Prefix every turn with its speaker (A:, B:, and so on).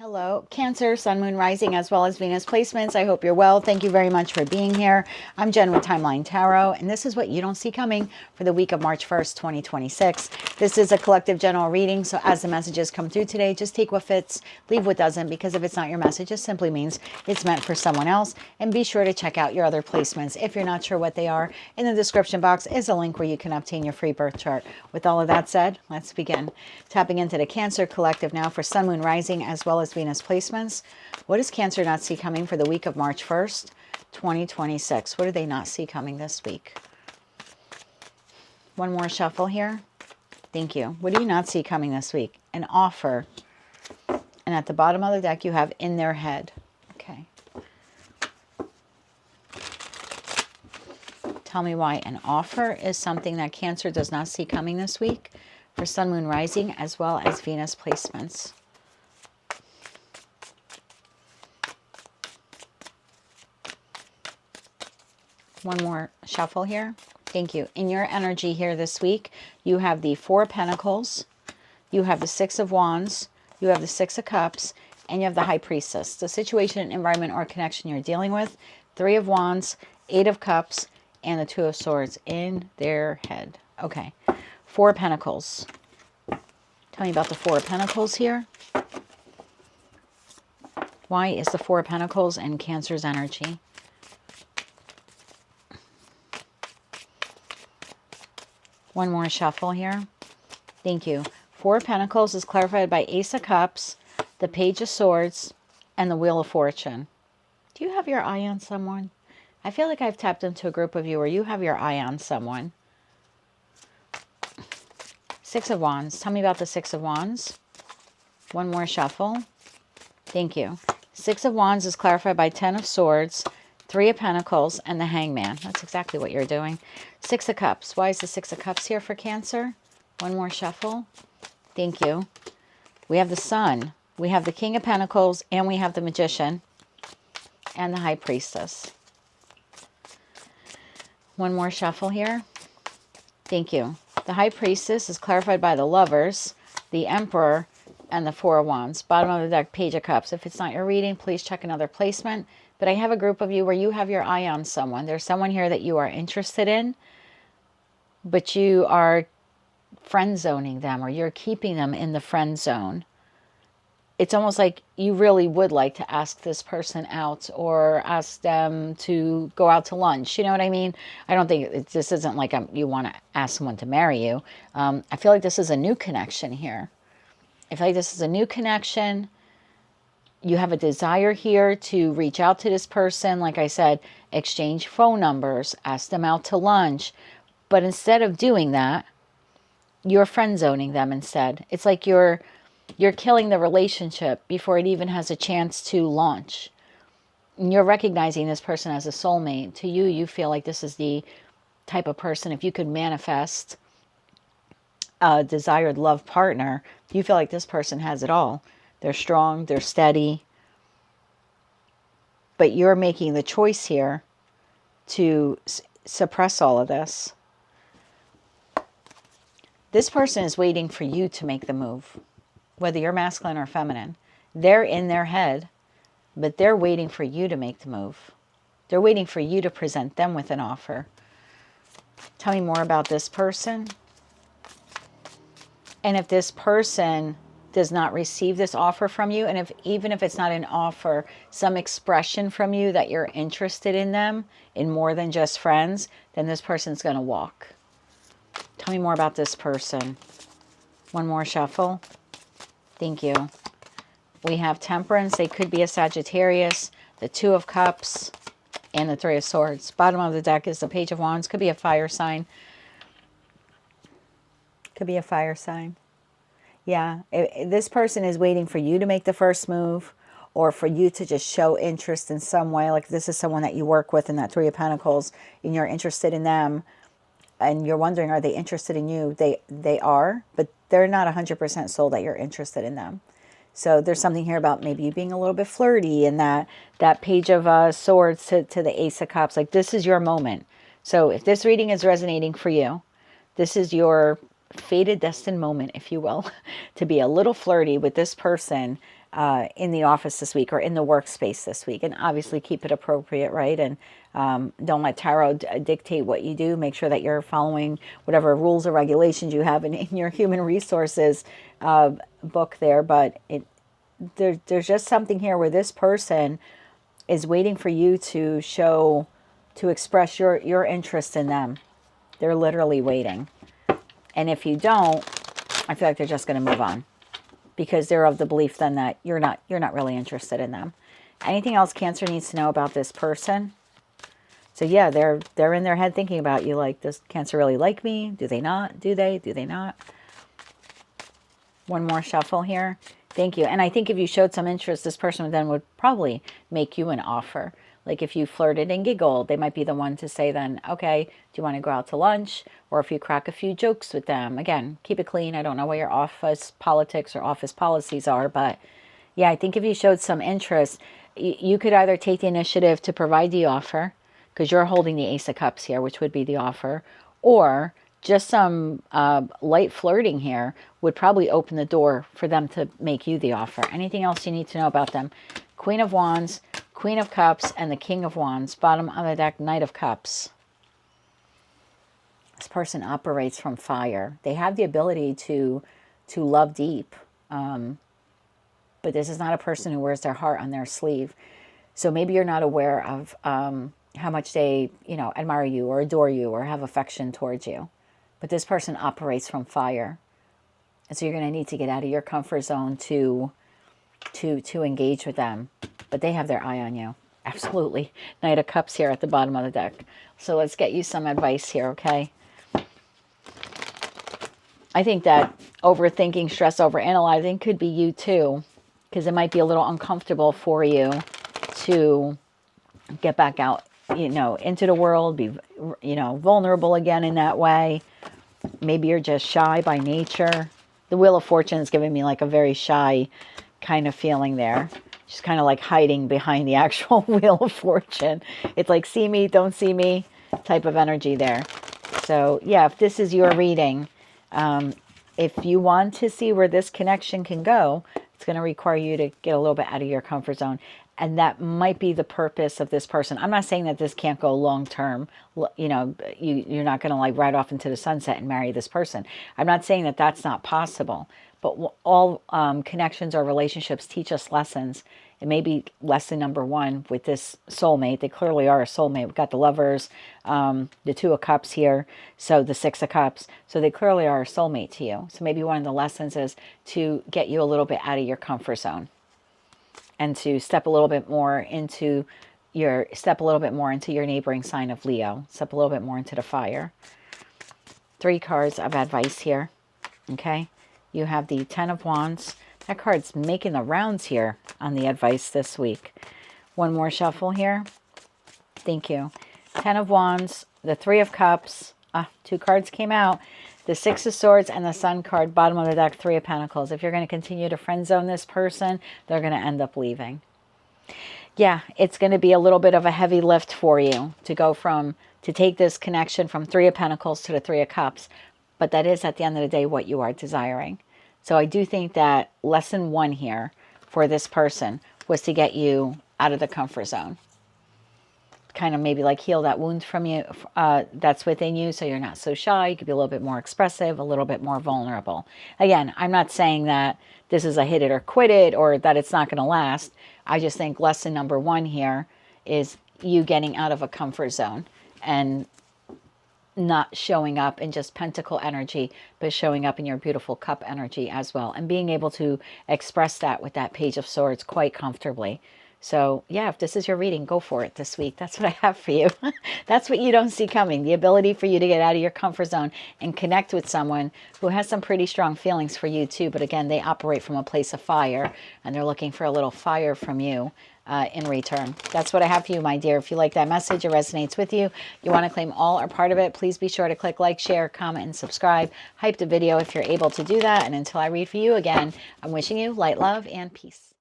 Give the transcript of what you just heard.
A: Hello, Cancer, Sun, Moon, Rising, as well as Venus placements. I hope you're well. Thank you very much for being here. I'm Jen with Timeline Tarot, and this is what you don't see coming for the week of March 1st, 2026. This is a collective general reading, so as the messages come through today, just take what fits, leave what doesn't, because if it's not your message, it simply means it's meant for someone else. And be sure to check out your other placements if you're not sure what they are. In the description box is a link where you can obtain your free birth chart. With all of that said, let's begin. Tapping into the Cancer collective now for Sun, Moon, Rising, as well as Venus placements. What does Cancer not see coming for the week of March 1st, 2026? What do they not see coming this week? One more shuffle here. Thank you. What do you not see coming this week? An offer. And at the bottom of the deck, you have in their head. Okay. Tell me why an offer is something that Cancer does not see coming this week for Sun, Moon, Rising, as well as Venus placements. One more shuffle here. Thank you. In your energy here this week, you have the Four of Pentacles, you have the Six of Wands, you have the Six of Cups, and you have the High Priestess. The situation, environment, or connection you're dealing with. Three of Wands, Eight of Cups, and the Two of Swords in their head. Okay. Four of Pentacles. Tell me about the Four of Pentacles here. Why is the Four of Pentacles in Cancer's energy? One more shuffle here. Thank you. Four of Pentacles is clarified by Ace of Cups, the Page of Swords, and the Wheel of Fortune. Do you have your eye on someone? I feel like I've tapped into a group of you where you have your eye on someone. Six of Wands. Tell me about the Six of Wands. One more shuffle. Thank you. Six of Wands is clarified by Ten of Swords, Three of Pentacles, and the Hangman. That's exactly what you're doing. Six of Cups. Why is the Six of Cups here for Cancer? One more shuffle. Thank you. We have the Sun. We have the King of Pentacles, and we have the Magician and the High Priestess. One more shuffle here. Thank you. The High Priestess is clarified by the Lovers, the Emperor, and the Four of Wands. Bottom of the deck, Page of Cups. If it's not your reading, please check another placement. But I have a group of you where you have your eye on someone. There's someone here that you are interested in, but you are friend zoning them, or you're keeping them in the friend zone. It's almost like you really would like to ask this person out or ask them to go out to lunch. You know what I mean? I don't think this isn't like you want to ask someone to marry you. I feel like this is a new connection here. I feel like this is a new connection. You have a desire here to reach out to this person. Like I said, exchange phone numbers, ask them out to lunch. But instead of doing that, you're friend zoning them instead. It's like you're killing the relationship before it even has a chance to launch. And you're recognizing this person as a soulmate. To you, you feel like this is the type of person, if you could manifest a desired love partner, you feel like this person has it all. They're strong, they're steady. But you're making the choice here to suppress all of this. This person is waiting for you to make the move, whether you're masculine or feminine. They're in their head, but they're waiting for you to make the move. They're waiting for you to present them with an offer. Tell me more about this person. And if this person does not receive this offer from you, and even if it's not an offer, some expression from you that you're interested in them, in more than just friends, then this person's going to walk. Tell me more about this person. One more shuffle. Thank you. We have Temperance. They could be a Sagittarius, the Two of Cups, and the Three of Swords. Bottom of the deck is the Page of Wands. Could be a fire sign. Could be a fire sign. Yeah, this person is waiting for you to make the first move, or for you to just show interest in some way. Like this is someone that you work with in that Three of Pentacles, and you're interested in them, and you're wondering, are they interested in you? They are, but they're not 100% sold that you're interested in them. So there's something here about maybe you being a little bit flirty, and that Page of Swords to the Ace of Cups. Like this is your moment. So if this reading is resonating for you, this is your fated destined moment, if you will, to be a little flirty with this person in the office this week or in the workspace this week. And obviously keep it appropriate, right? And don't let tarot dictate what you do. Make sure that you're following whatever rules or regulations you have in your human resources book there. But there's just something here where this person is waiting for you to express your interest in them. They're literally waiting. And if you don't, I feel like they're just going to move on, because they're of the belief then that you're not really interested in them. Anything else Cancer needs to know about this person? So yeah, they're in their head thinking about you, like, does Cancer really like me? Do they not? Do they? Do they not? One more shuffle here. Thank you. And I think if you showed some interest, this person then would probably make you an offer. Like if you flirted and giggled, they might be the one to say then, okay, do you want to go out to lunch? Or if you crack a few jokes with them. Again, keep it clean. I don't know what your office politics or office policies are, but yeah, I think if you showed some interest, you could either take the initiative to provide the offer, because you're holding the Ace of Cups here, which would be the offer, or just some light flirting here would probably open the door for them to make you the offer. Anything else you need to know about them? Queen of Wands, Queen of Cups, and the King of Wands. Bottom of the deck, Knight of Cups. This person operates from fire. They have the ability to love deep, but this is not a person who wears their heart on their sleeve. So maybe you're not aware of how much they, admire you or adore you or have affection towards you. But this person operates from fire. And so you're going to need to get out of your comfort zone to engage with them. But they have their eye on you. Absolutely. Knight of Cups here at the bottom of the deck. So let's get you some advice here, okay? I think that overthinking, stress, overanalyzing could be you too. Because it might be a little uncomfortable for you to get back out, into the world, be, vulnerable again in that way. Maybe you're just shy by nature. The Wheel of Fortune is giving me like a very shy kind of feeling there. Just kind of like hiding behind the actual Wheel of Fortune. It's like see me, don't see me type of energy there. So yeah, if this is your reading, if you want to see where this connection can go, it's going to require you to get a little bit out of your comfort zone. And that might be the purpose of this person. I'm not saying that this can't go long term. You're not going to like ride off into the sunset and marry this person. I'm not saying that that's not possible. But all connections or relationships teach us lessons. It may be lesson number one with this soulmate. They clearly are a soulmate. We've got the Lovers, the Two of Cups here, so the Six of Cups. So they clearly are a soulmate to you. So maybe one of the lessons is to get you a little bit out of your comfort zone and to step a little bit more into your neighboring sign of Leo. Step a little bit more into the fire. 3 cards of advice here. Okay. You have the 10 of Wands. That card's making the rounds here on the advice this week. One more shuffle here. Thank you. 10 of Wands, the 3 of Cups. 2 cards came out. The 6 of Swords and the Sun card, bottom of the deck, 3 of Pentacles. If you're going to continue to friend zone this person, they're going to end up leaving. Yeah, it's going to be a little bit of a heavy lift for you to take this connection from 3 of Pentacles to the 3 of Cups. But that is, at the end of the day, what you are desiring. So I do think that lesson 1 here for this person was to get you out of the comfort zone. Kind of maybe like heal that wound from you that's within you, so you're not so shy. You could be a little bit more expressive, a little bit more vulnerable. Again, I'm not saying that this is a hit it or quit it or that it's not going to last. I just think lesson number 1 here is you getting out of a comfort zone and not showing up in just pentacle energy, but showing up in your beautiful cup energy as well. And being able to express that with that Page of Swords quite comfortably. So yeah, if this is your reading, go for it this week. That's what I have for you. That's what you don't see coming. The ability for you to get out of your comfort zone and connect with someone who has some pretty strong feelings for you too. But again, they operate from a place of fire and they're looking for a little fire from you in return. That's what I have for you, my dear. If you like that message, it resonates with you, you want to claim all or part of it, please be sure to click like, share, comment, and subscribe. Hype the video if you're able to do that. And until I read for you again, I'm wishing you light, love, and peace.